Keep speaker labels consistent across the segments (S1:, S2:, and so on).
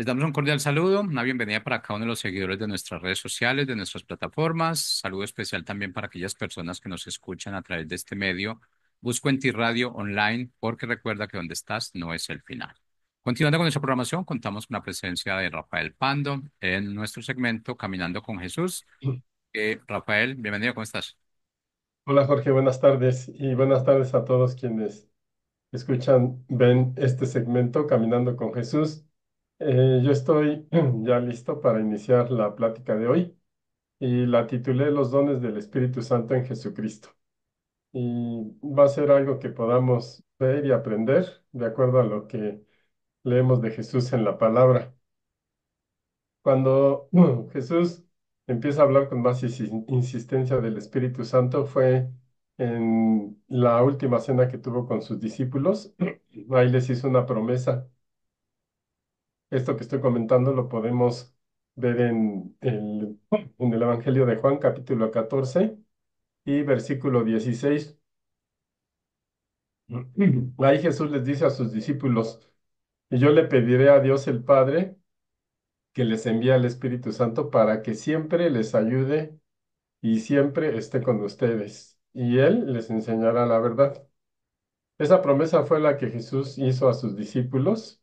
S1: Les damos un cordial saludo, una bienvenida para cada uno de los seguidores de nuestras redes sociales, de nuestras plataformas. Saludo especial también para aquellas personas que nos escuchan a través de este medio. Busco en ti radio online porque recuerda que donde estás no es el final. Continuando con nuestra programación, contamos con la presencia de Rafael Pando en nuestro segmento Caminando con Jesús. Rafael, bienvenido, ¿cómo estás?
S2: Hola Jorge, buenas tardes y buenas tardes a todos quienes escuchan, ven este segmento Caminando con Jesús. Yo estoy ya listo para iniciar la plática de hoy y la titulé Los dones del Espíritu Santo en Jesucristo. Y va a ser algo que podamos ver y aprender de acuerdo a lo que leemos de Jesús en la palabra. Cuando Jesús empieza a hablar con más insistencia del Espíritu Santo fue en la última cena que tuvo con sus discípulos. Ahí les hizo una promesa. Esto que estoy comentando lo podemos ver en el Evangelio de Juan, capítulo 14 y versículo 16. Ahí Jesús les dice a sus discípulos, y yo le pediré a Dios el Padre que les envíe al Espíritu Santo para que siempre les ayude y siempre esté con ustedes, y Él les enseñará la verdad. Esa promesa fue la que Jesús hizo a sus discípulos,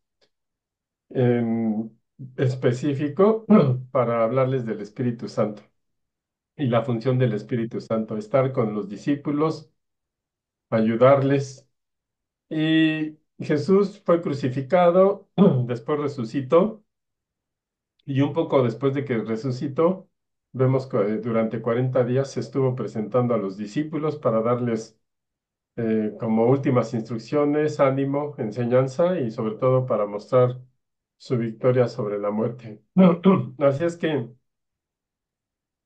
S2: en específico para hablarles del Espíritu Santo y la función del Espíritu Santo, estar con los discípulos, ayudarles. Y Jesús fue crucificado, después resucitó, y un poco después de que resucitó, vemos que durante 40 días se estuvo presentando a los discípulos para darles como últimas instrucciones, ánimo, enseñanza y sobre todo para mostrar su victoria sobre la muerte. Así es que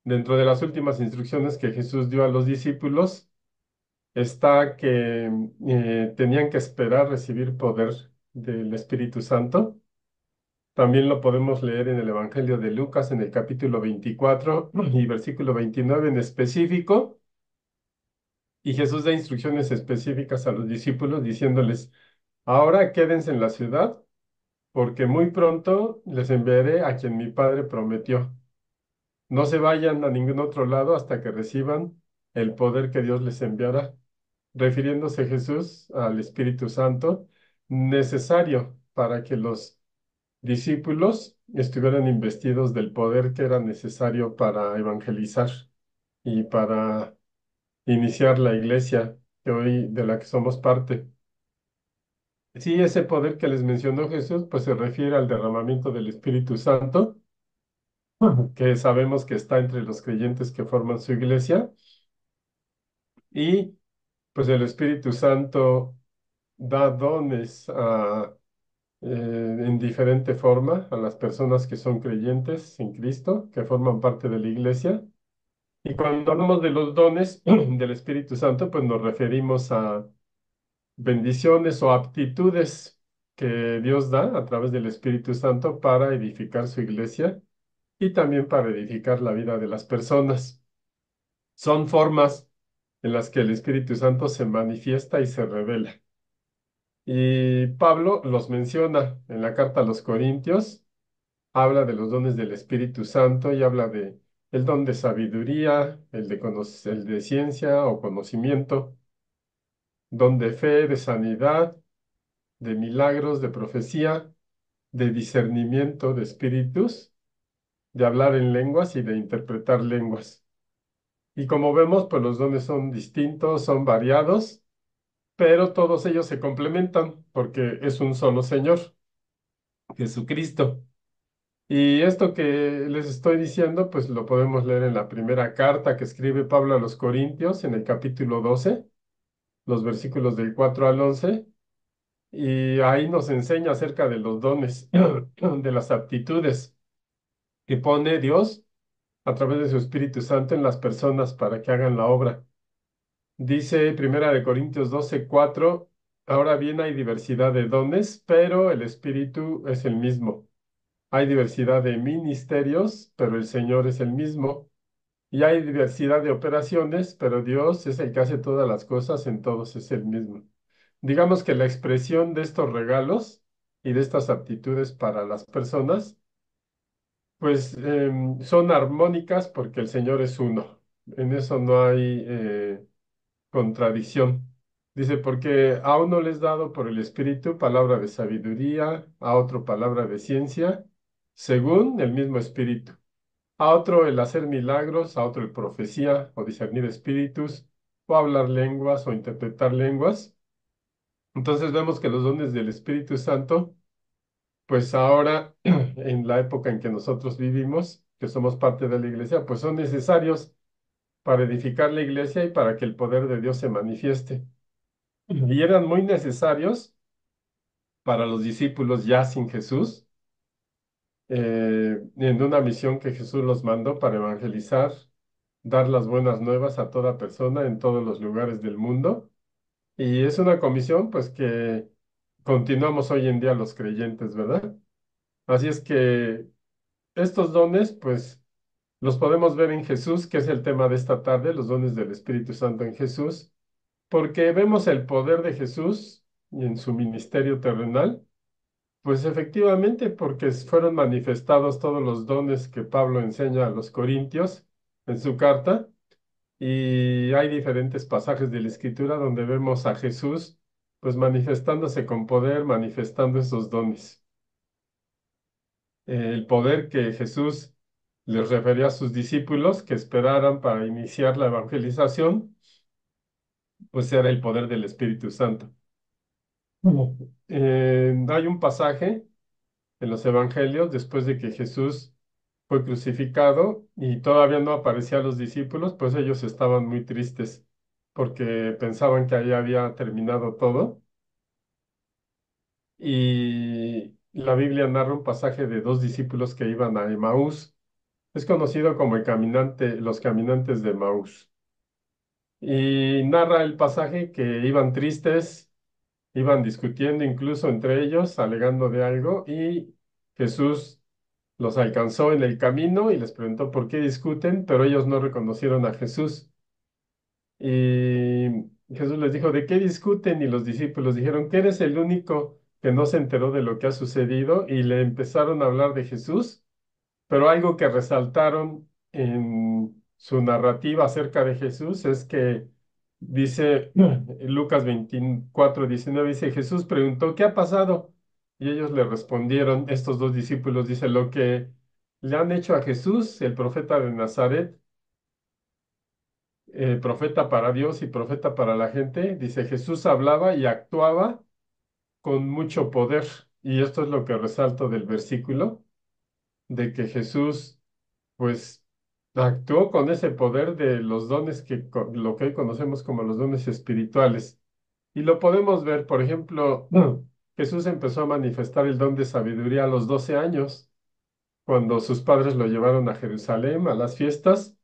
S2: dentro de las últimas instrucciones que Jesús dio a los discípulos está que tenían que esperar recibir poder del Espíritu Santo. También lo podemos leer en el Evangelio de Lucas en el capítulo 24 y versículo 29 en específico. Y Jesús da instrucciones específicas a los discípulos diciéndoles, ahora quédense en la ciudad, porque muy pronto les enviaré a quien mi Padre prometió. No se vayan a ningún otro lado hasta que reciban el poder que Dios les enviará, refiriéndose Jesús al Espíritu Santo, necesario para que los discípulos estuvieran investidos del poder que era necesario para evangelizar y para iniciar la iglesia que hoy de la que somos parte. Sí, ese poder que les mencionó Jesús, pues se refiere al derramamiento del Espíritu Santo, que sabemos que está entre los creyentes que forman su iglesia, y pues el Espíritu Santo da dones en diferente forma a las personas que son creyentes en Cristo, que forman parte de la iglesia. Y cuando hablamos de los dones del Espíritu Santo, pues nos referimos a bendiciones o aptitudes que Dios da a través del Espíritu Santo para edificar su iglesia y también para edificar la vida de las personas. Son formas en las que el Espíritu Santo se manifiesta y se revela. Y Pablo los menciona en la carta a los Corintios, habla de los dones del Espíritu Santo y habla de el don de sabiduría, el de ciencia o conocimiento, don de fe, de sanidad, de milagros, de profecía, de discernimiento de espíritus, de hablar en lenguas y de interpretar lenguas. Y como vemos, pues los dones son distintos, son variados, pero todos ellos se complementan porque es un solo Señor, Jesucristo. Y esto que les estoy diciendo, pues lo podemos leer en la primera carta que escribe Pablo a los Corintios, en el capítulo 12, los versículos del 4 al 11, y ahí nos enseña acerca de los dones, de las aptitudes que pone Dios a través de su Espíritu Santo en las personas para que hagan la obra. Dice Primera de Corintios 12:4, ahora bien hay diversidad de dones, pero el Espíritu es el mismo. Hay diversidad de ministerios, pero el Señor es el mismo. Y hay diversidad de operaciones, pero Dios es el que hace todas las cosas, en todos es el mismo. Digamos que la expresión de estos regalos y de estas aptitudes para las personas, pues son armónicas porque el Señor es uno. En eso no hay contradicción. Dice, porque a uno les dado por el Espíritu palabra de sabiduría, a otro palabra de ciencia, según el mismo Espíritu. A otro el hacer milagros, a otro el profecía o discernir espíritus, o hablar lenguas o interpretar lenguas. Entonces vemos que los dones del Espíritu Santo, pues ahora, en la época en que nosotros vivimos, que somos parte de la iglesia, pues son necesarios para edificar la iglesia y para que el poder de Dios se manifieste. Y eran muy necesarios para los discípulos ya sin Jesús, en una misión que Jesús los mandó para evangelizar, dar las buenas nuevas a toda persona en todos los lugares del mundo. Y es una comisión, pues, que continuamos hoy en día los creyentes, ¿verdad? Así es que estos dones, pues, los podemos ver en Jesús, que es el tema de esta tarde, los dones del Espíritu Santo en Jesús, porque vemos el poder de Jesús en su ministerio terrenal. Pues efectivamente, porque fueron manifestados todos los dones que Pablo enseña a los Corintios en su carta, y hay diferentes pasajes de la Escritura donde vemos a Jesús pues manifestándose con poder, manifestando esos dones. El poder que Jesús les refería a sus discípulos que esperaran para iniciar la evangelización, pues era el poder del Espíritu Santo. Hay un pasaje en los evangelios, después de que Jesús fue crucificado y todavía no aparecía a los discípulos, pues ellos estaban muy tristes porque pensaban que ahí había terminado todo. Y la Biblia narra un pasaje de dos discípulos que iban a Emaús. Es conocido como los caminantes de Emaús. Y narra el pasaje que iban tristes, iban discutiendo incluso entre ellos, alegando de algo, y Jesús los alcanzó en el camino y les preguntó por qué discuten, pero ellos no reconocieron a Jesús. Y Jesús les dijo, ¿de qué discuten? Y los discípulos dijeron, que eres el único que no se enteró de lo que ha sucedido, y le empezaron a hablar de Jesús, pero algo que resaltaron en su narrativa acerca de Jesús es que dice Lucas 24:19, dice, Jesús preguntó, ¿qué ha pasado? Y ellos le respondieron, estos dos discípulos, dice, lo que le han hecho a Jesús, el profeta de Nazaret, profeta para Dios y profeta para la gente, dice, Jesús hablaba y actuaba con mucho poder. Y esto es lo que resalto del versículo, de que Jesús pues actuó con ese poder de los dones lo que hoy conocemos como los dones espirituales. Y lo podemos ver, por ejemplo, Jesús empezó a manifestar el don de sabiduría a los 12 años, cuando sus padres lo llevaron a Jerusalén a las fiestas.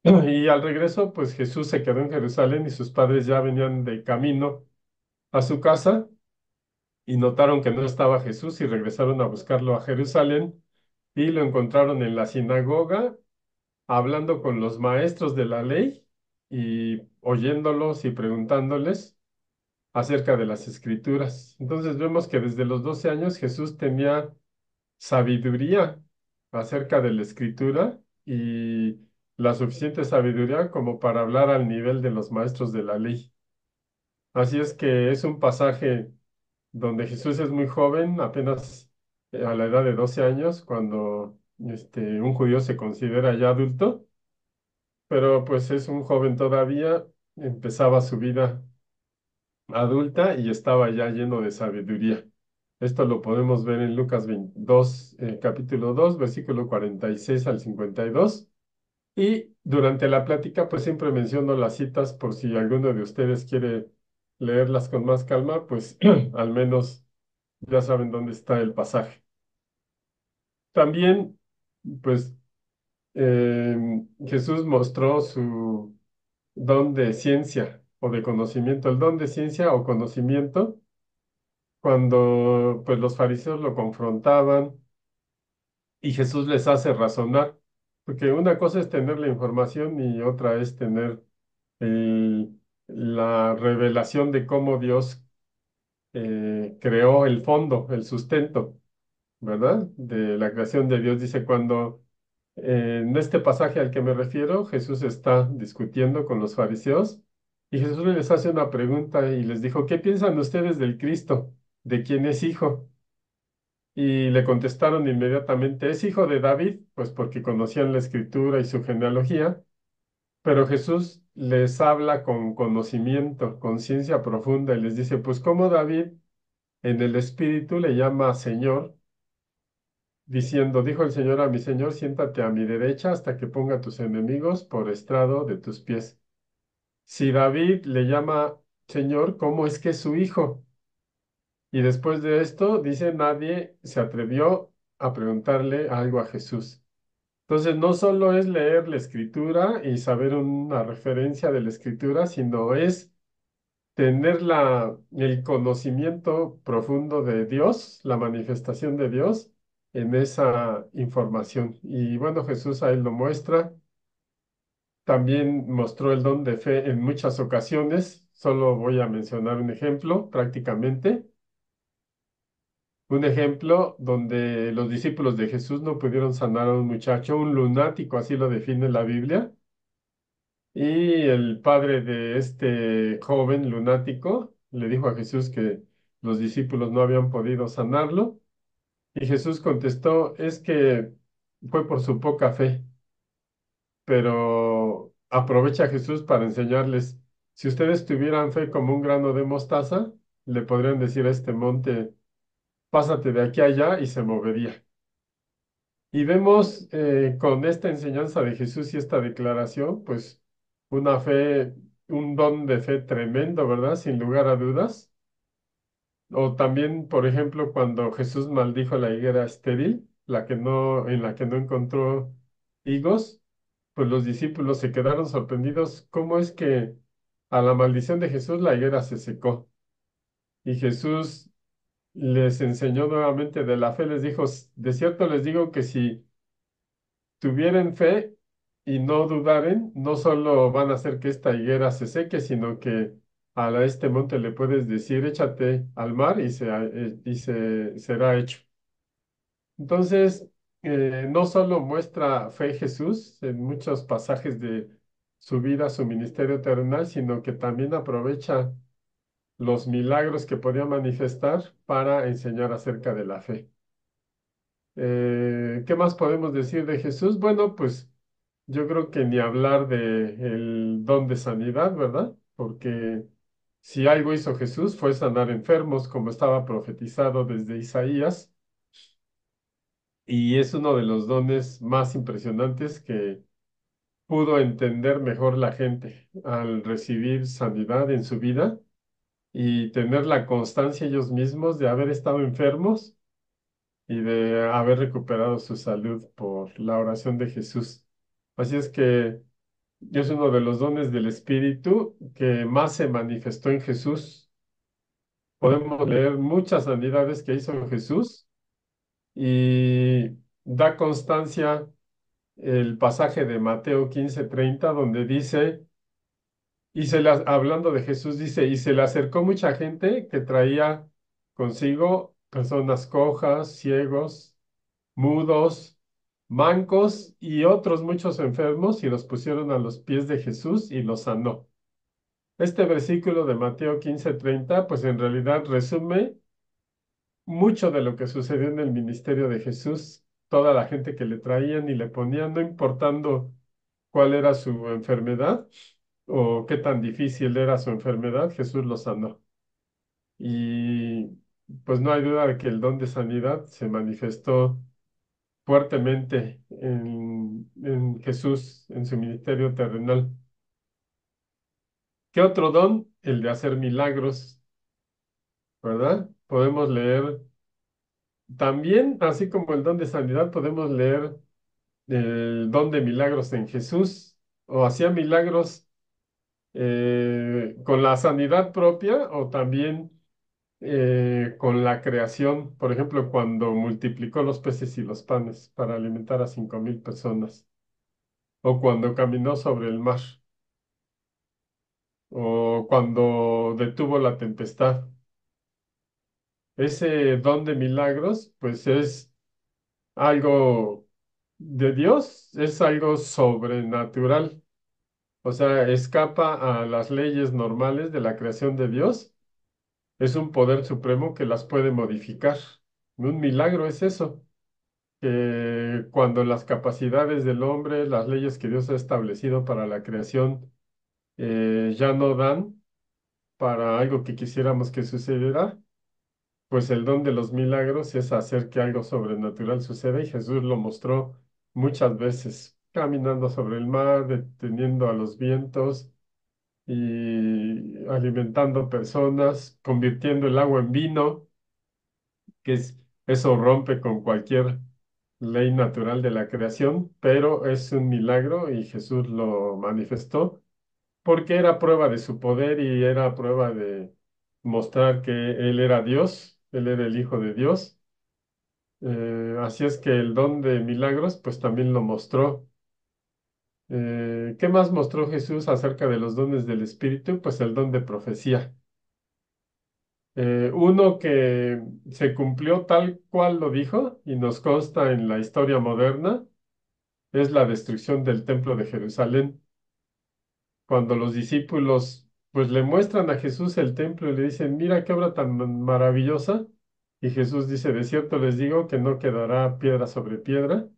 S2: Y al regreso, pues Jesús se quedó en Jerusalén y sus padres ya venían de camino a su casa y notaron que no estaba Jesús y regresaron a buscarlo a Jerusalén y lo encontraron en la sinagoga hablando con los maestros de la ley y oyéndolos y preguntándoles acerca de las escrituras. Entonces vemos que desde los 12 años Jesús tenía sabiduría acerca de la escritura y la suficiente sabiduría como para hablar al nivel de los maestros de la ley. Así es que es un pasaje donde Jesús es muy joven, apenas a la edad de 12 años, cuando un judío se considera ya adulto, pero pues es un joven todavía, empezaba su vida adulta y estaba ya lleno de sabiduría. Esto lo podemos ver en Lucas 22, capítulo 2, versículo 46 al 52. Y durante la plática, pues siempre menciono las citas por si alguno de ustedes quiere leerlas con más calma, pues al menos ya saben dónde está el pasaje. También, pues Jesús mostró su don de ciencia o de conocimiento, el don de ciencia o conocimiento, cuando pues los fariseos lo confrontaban y Jesús les hace razonar, porque una cosa es tener la información y otra es tener la revelación de cómo Dios creó el fondo, el sustento, ¿verdad? De la creación de Dios. Dice cuando en este pasaje al que me refiero, Jesús está discutiendo con los fariseos y Jesús les hace una pregunta y les dijo, ¿qué piensan ustedes del Cristo? ¿De quién es hijo? Y le contestaron inmediatamente, es hijo de David, pues porque conocían la escritura y su genealogía, pero Jesús les habla con conocimiento, conciencia profunda y les dice, pues como David en el espíritu le llama Señor, diciendo, dijo el Señor a mi Señor, siéntate a mi derecha hasta que ponga tus enemigos por estrado de tus pies. Si David le llama Señor, ¿cómo es que es su hijo? Y después de esto, dice, nadie se atrevió a preguntarle algo a Jesús. Entonces, no solo es leer la escritura y saber una referencia de la escritura, sino es tener el conocimiento profundo de Dios, la manifestación de Dios en esa información. Y bueno, Jesús a él lo muestra. También mostró el don de fe en muchas ocasiones. Solo voy a mencionar un ejemplo prácticamente. Un ejemplo donde los discípulos de Jesús no pudieron sanar a un muchacho, un lunático, así lo define la Biblia. Y el padre de este joven lunático le dijo a Jesús que los discípulos no habían podido sanarlo. Y Jesús contestó, es que fue por su poca fe, pero aprovecha Jesús para enseñarles, si ustedes tuvieran fe como un grano de mostaza, le podrían decir a este monte, pásate de aquí a allá y se movería. Y vemos con esta enseñanza de Jesús y esta declaración, pues una fe, un don de fe tremendo, ¿verdad? Sin lugar a dudas. O también, por ejemplo, cuando Jesús maldijo la higuera estéril, en la que no encontró higos, pues los discípulos se quedaron sorprendidos. ¿Cómo es que a la maldición de Jesús la higuera se secó? Y Jesús les enseñó nuevamente de la fe, les dijo, de cierto les digo que si tuvieren fe y no dudaren, no solo van a hacer que esta higuera se seque, sino que este monte le puedes decir, échate al mar y será hecho. Entonces, no solo muestra fe Jesús en muchos pasajes de su vida, su ministerio terrenal, sino que también aprovecha los milagros que podía manifestar para enseñar acerca de la fe. ¿Qué más podemos decir de Jesús? Bueno, pues yo creo que ni hablar de el don de sanidad, ¿verdad? Porque si algo hizo Jesús fue sanar enfermos, como estaba profetizado desde Isaías, y es uno de los dones más impresionantes que pudo entender mejor la gente al recibir sanidad en su vida y tener la constancia ellos mismos de haber estado enfermos y de haber recuperado su salud por la oración de Jesús. Así es que es uno de los dones del Espíritu que más se manifestó en Jesús. Podemos leer muchas sanidades que hizo Jesús y da constancia el pasaje de Mateo 15:30 donde dice, hablando de Jesús, dice, y se le acercó mucha gente que traía consigo personas cojas, ciegos, mudos, mancos y otros muchos enfermos y los pusieron a los pies de Jesús y los sanó. Este versículo de Mateo 15:30, pues en realidad resume mucho de lo que sucedió en el ministerio de Jesús. Toda la gente que le traían y le ponían, no importando cuál era su enfermedad o qué tan difícil era su enfermedad, Jesús lo sanó. Y pues no hay duda de que el don de sanidad se manifestó fuertemente en Jesús, en su ministerio terrenal. ¿Qué otro don? El de hacer milagros, ¿verdad? Podemos leer también, así como el don de sanidad, podemos leer el don de milagros en Jesús, o hacía milagros con la sanidad propia o también con la creación, por ejemplo, cuando multiplicó los peces y los panes para alimentar a 5,000 personas, o cuando caminó sobre el mar, o cuando detuvo la tempestad. ese don de milagros, pues es algo de Dios, es algo sobrenatural. O sea, escapa a las leyes normales de la creación de Dios. Es un poder supremo que las puede modificar. Un milagro es eso, que cuando las capacidades del hombre, las leyes que Dios ha establecido para la creación, ya no dan para algo que quisiéramos que sucediera, pues el don de los milagros es hacer que algo sobrenatural suceda y Jesús lo mostró muchas veces, caminando sobre el mar, deteniendo a los vientos y alimentando personas, convirtiendo el agua en vino, eso rompe con cualquier ley natural de la creación, pero es un milagro y Jesús lo manifestó porque era prueba de su poder y era prueba de mostrar que Él era Dios, Él era el Hijo de Dios. Así es que el don de milagros, pues también lo mostró. ¿Qué más mostró Jesús acerca de los dones del Espíritu? Pues el don de profecía. Uno que se cumplió tal cual lo dijo y nos consta en la historia moderna es la destrucción del templo de Jerusalén. Cuando los discípulos pues le muestran a Jesús el templo y le dicen, mira qué obra tan maravillosa. Y Jesús dice, de cierto les digo que no quedará piedra sobre piedra.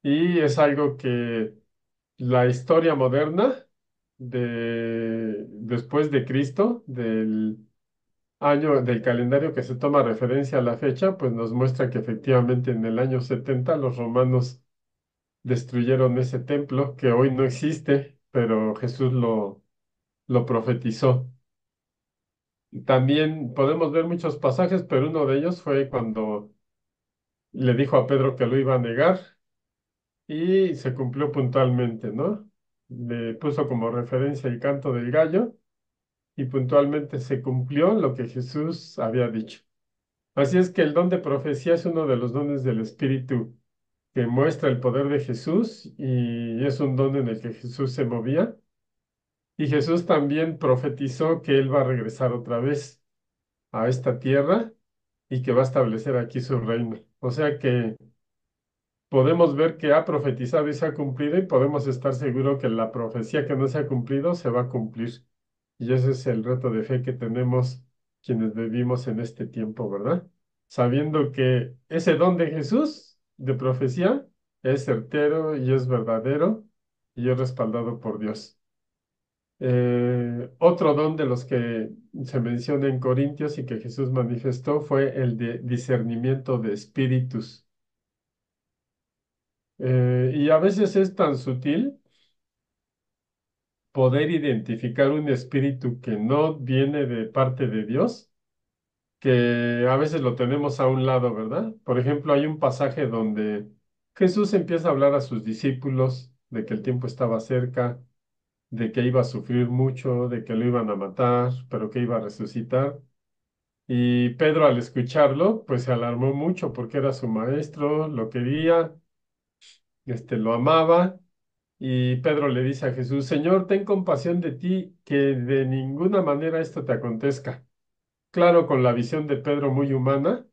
S2: Y es algo que la historia moderna después de Cristo, del año del calendario que se toma referencia a la fecha, pues nos muestra que efectivamente en el año 70 los romanos destruyeron ese templo que hoy no existe, pero Jesús lo profetizó. También podemos ver muchos pasajes, pero uno de ellos fue cuando le dijo a Pedro que lo iba a negar y se cumplió puntualmente, ¿no? Le puso como referencia el canto del gallo y puntualmente se cumplió lo que Jesús había dicho. Así es que el don de profecía es uno de los dones del Espíritu que muestra el poder de Jesús y es un don en el que Jesús se movía. Y Jesús también profetizó que Él va a regresar otra vez a esta tierra y que va a establecer aquí su reino. O sea que podemos ver que ha profetizado y se ha cumplido y podemos estar seguros que la profecía que no se ha cumplido se va a cumplir. Y ese es el reto de fe que tenemos quienes vivimos en este tiempo, ¿verdad? Sabiendo que ese don de Jesús, de profecía, es certero y es verdadero y es respaldado por Dios. Otro don de los que se menciona en Corintios y que Jesús manifestó fue el de discernimiento de espíritus. Y a veces es tan sutil poder identificar un espíritu que no viene de parte de Dios, que a veces lo tenemos a un lado, ¿verdad? Por ejemplo, hay un pasaje donde Jesús empieza a hablar a sus discípulos de que el tiempo estaba cerca, de que iba a sufrir mucho, de que lo iban a matar, pero que iba a resucitar. Y Pedro al escucharlo, pues se alarmó mucho porque era su maestro, lo quería, lo amaba. Y Pedro le dice a Jesús, Señor, ten compasión de ti, que de ninguna manera esto te acontezca. Claro, con la visión de Pedro muy humana,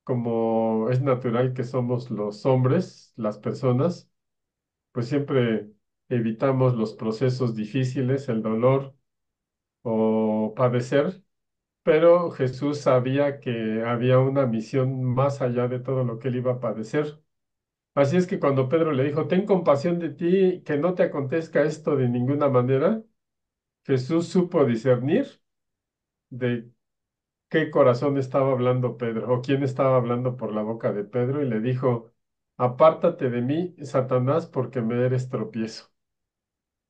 S2: como es natural que somos los hombres, las personas, pues siempre evitamos los procesos difíciles, el dolor o padecer, pero Jesús sabía que había una misión más allá de todo lo que él iba a padecer. Así es que cuando Pedro le dijo, ten compasión de ti, que no te acontezca esto de ninguna manera, Jesús supo discernir de qué corazón estaba hablando Pedro o quién estaba hablando por la boca de Pedro y le dijo, apártate de mí, Satanás, porque me eres tropiezo.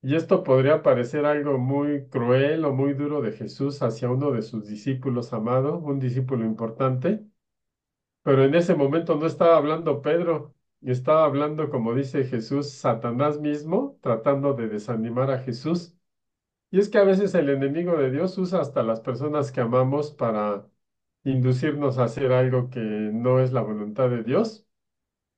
S2: Y esto podría parecer algo muy cruel o muy duro de Jesús hacia uno de sus discípulos amado, un discípulo importante, pero en ese momento no estaba hablando Pedro, estaba hablando, como dice Jesús, Satanás mismo, tratando de desanimar a Jesús. Y es que a veces el enemigo de Dios usa hasta las personas que amamos para inducirnos a hacer algo que no es la voluntad de Dios,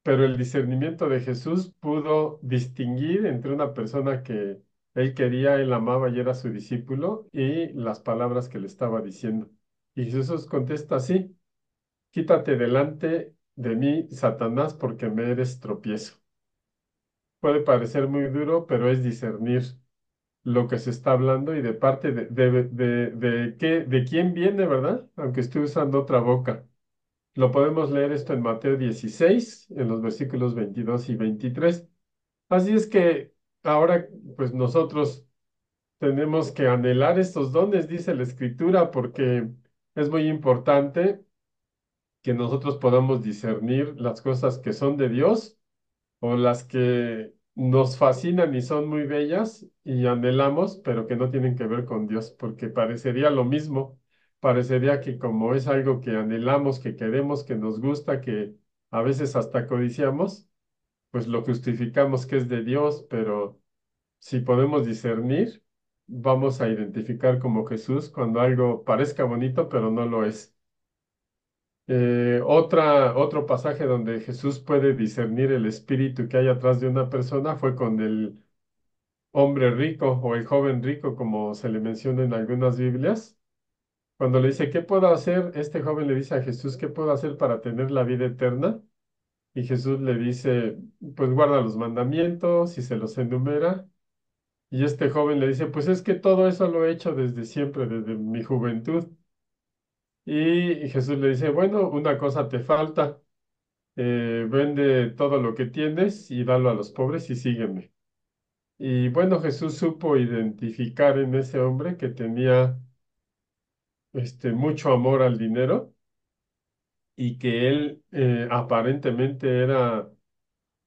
S2: pero el discernimiento de Jesús pudo distinguir entre una persona que él quería, él amaba y era su discípulo y las palabras que le estaba diciendo. Y Jesús contesta así, quítate delante de mí, Satanás, porque me eres tropiezo. Puede parecer muy duro, pero es discernir lo que se está hablando y de parte de quién viene, ¿verdad? Aunque estoy usando otra boca. Lo podemos leer esto en Mateo 16, en los versículos 22 y 23. Así es que ahora, pues nosotros tenemos que anhelar estos dones, dice la Escritura, porque es muy importante que nosotros podamos discernir las cosas que son de Dios o las que nos fascinan y son muy bellas y anhelamos, pero que no tienen que ver con Dios, porque parecería lo mismo, parecería que como es algo que anhelamos, que queremos, que nos gusta, que a veces hasta codiciamos, pues lo justificamos que es de Dios, pero si podemos discernir, vamos a identificar como Jesús cuando algo parezca bonito, pero no lo es. Otro pasaje donde Jesús puede discernir el espíritu que hay atrás de una persona fue con el hombre rico o el joven rico, como se le menciona en algunas Biblias. Cuando le dice, ¿qué puedo hacer? Este joven le dice a Jesús, ¿qué puedo hacer para tener la vida eterna? Y Jesús le dice, pues guarda los mandamientos y se los enumera. Y este joven le dice, pues es que todo eso lo he hecho desde siempre, desde mi juventud. Y Jesús le dice, bueno, una cosa te falta. Vende todo lo que tienes y dalo a los pobres y sígueme. Y bueno, Jesús supo identificar en ese hombre que tenía mucho amor al dinero y que él aparentemente era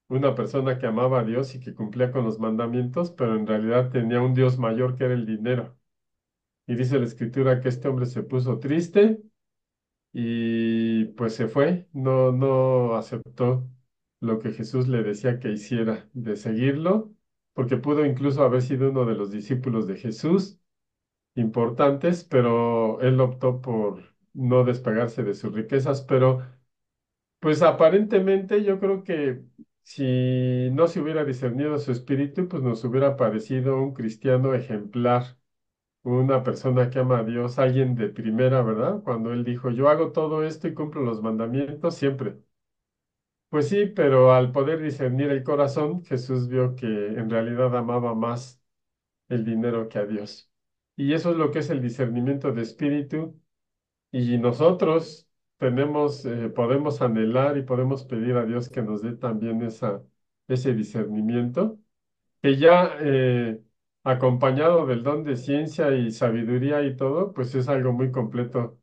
S2: una persona que amaba a Dios y que cumplía con los mandamientos, pero en realidad tenía un Dios mayor que era el dinero. Y dice la escritura que este hombre se puso triste y pues se fue, no aceptó lo que Jesús le decía que hiciera, de seguirlo, porque pudo incluso haber sido uno de los discípulos de Jesús importantes, pero él optó por no despegarse de sus riquezas, pero pues aparentemente yo creo que si no se hubiera discernido su espíritu, pues nos hubiera parecido un cristiano ejemplar, una persona que ama a Dios, alguien de primera, ¿verdad? Cuando él dijo, yo hago todo esto y cumplo los mandamientos siempre. Pues sí, pero al poder discernir el corazón, Jesús vio que en realidad amaba más el dinero que a Dios. Y eso es lo que es el discernimiento de espíritu. Y nosotros podemos anhelar y podemos pedir a Dios que nos dé también ese discernimiento, que ya acompañado del don de ciencia y sabiduría y todo, pues es algo muy completo,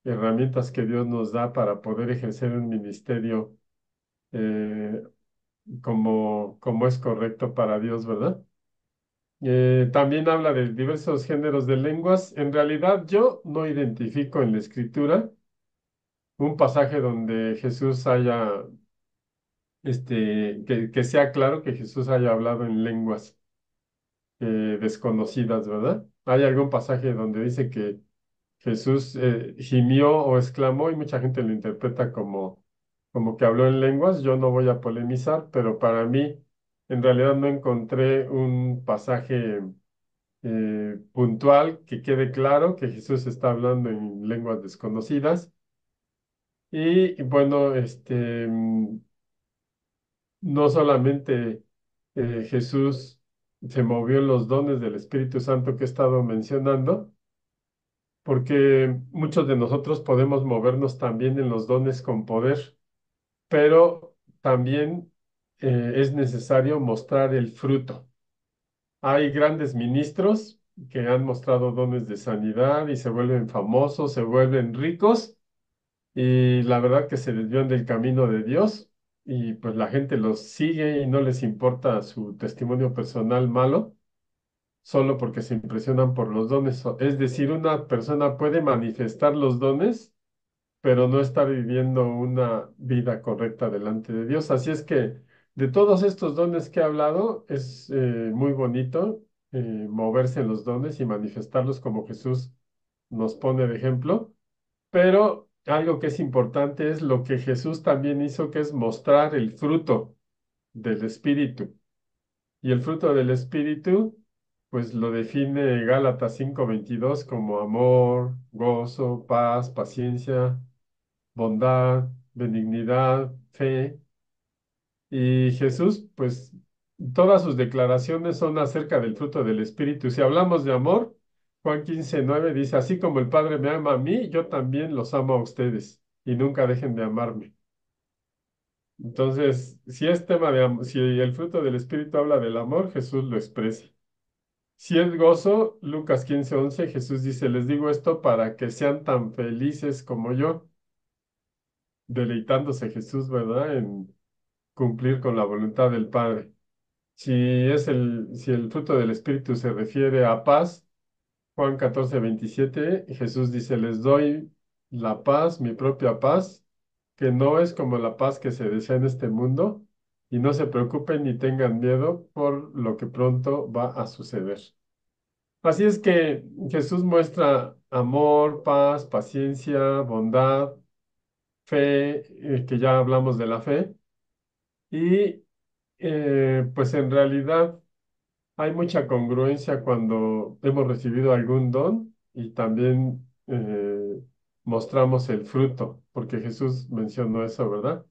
S2: herramientas que Dios nos da para poder ejercer un ministerio eh, como es correcto para Dios, ¿verdad? También habla de diversos géneros de lenguas. En realidad yo no identifico en la escritura un pasaje donde Jesús haya, que sea claro que Jesús haya hablado en lenguas desconocidas, ¿verdad? Hay algún pasaje donde dice que Jesús gimió o exclamó y mucha gente lo interpreta como que habló en lenguas. Yo no voy a polemizar, pero para mí en realidad no encontré un pasaje puntual que quede claro que Jesús está hablando en lenguas desconocidas. Y bueno, no solamente Jesús se movió en los dones del Espíritu Santo que he estado mencionando, porque muchos de nosotros podemos movernos también en los dones con poder, pero también es necesario mostrar el fruto. Hay grandes ministros que han mostrado dones de sanidad y se vuelven famosos, se vuelven ricos y la verdad que se desvían del camino de Dios y pues la gente los sigue y no les importa su testimonio personal malo, solo porque se impresionan por los dones. Es decir, una persona puede manifestar los dones, pero no estar viviendo una vida correcta delante de Dios. Así es que de todos estos dones que he hablado, es muy bonito moverse en los dones y manifestarlos como Jesús nos pone de ejemplo. Pero algo que es importante es lo que Jesús también hizo, que es mostrar el fruto del Espíritu. Y el fruto del Espíritu pues lo define Gálatas 5:22 como amor, gozo, paz, paciencia, bondad, benignidad, fe. Y Jesús, pues todas sus declaraciones son acerca del fruto del Espíritu. Si hablamos de amor, Juan 15:9 dice, así como el Padre me ama a mí, yo también los amo a ustedes y nunca dejen de amarme. Entonces, si es tema de si el fruto del Espíritu habla del amor, Jesús lo expresa. Si es gozo, Lucas 15:11, Jesús dice, les digo esto para que sean tan felices como yo, deleitándose Jesús, ¿verdad? En cumplir con la voluntad del Padre. Si el fruto del Espíritu se refiere a paz, Juan 14:27, Jesús dice, les doy la paz, mi propia paz, que no es como la paz que se desea en este mundo, y no se preocupen ni tengan miedo por lo que pronto va a suceder. Así es que Jesús muestra amor, paz, paciencia, bondad, fe, que ya hablamos de la fe, y pues en realidad hay mucha congruencia cuando hemos recibido algún don y también mostramos el fruto, porque Jesús mencionó eso, ¿verdad?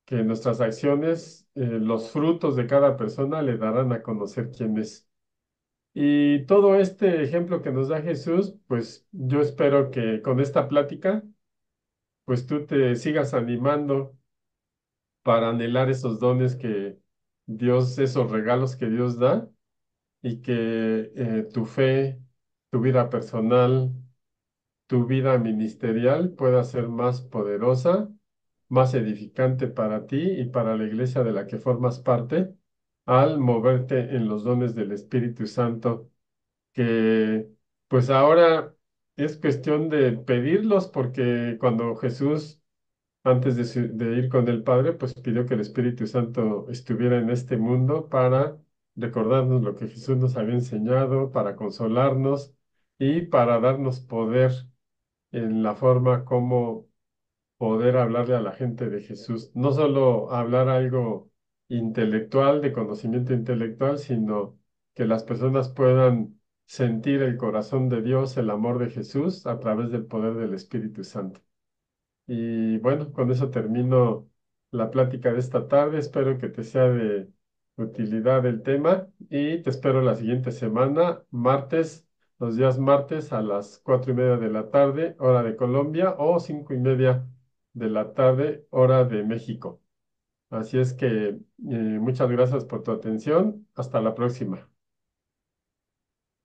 S2: Que nuestras acciones, los frutos de cada persona le darán a conocer quién es. Y todo este ejemplo que nos da Jesús, pues yo espero que con esta plática, pues tú te sigas animando para anhelar esos dones que Dios, esos regalos que Dios da y que tu fe, tu vida personal, tu vida ministerial pueda ser más poderosa, más edificante para ti y para la iglesia de la que formas parte al moverte en los dones del Espíritu Santo, que pues ahora es cuestión de pedirlos porque cuando Jesús antes de ir con el Padre, pues pidió que el Espíritu Santo estuviera en este mundo para recordarnos lo que Jesús nos había enseñado, para consolarnos y para darnos poder en la forma como poder hablarle a la gente de Jesús. No solo hablar algo intelectual, de conocimiento intelectual, sino que las personas puedan sentir el corazón de Dios, el amor de Jesús a través del poder del Espíritu Santo. Y bueno, con eso termino la plática de esta tarde. Espero que te sea de utilidad el tema y te espero la siguiente semana, martes, los días martes a las 4:30 de la tarde, hora de Colombia, o 5:30 de la tarde, hora de México. Así es que muchas gracias por tu atención. Hasta la próxima.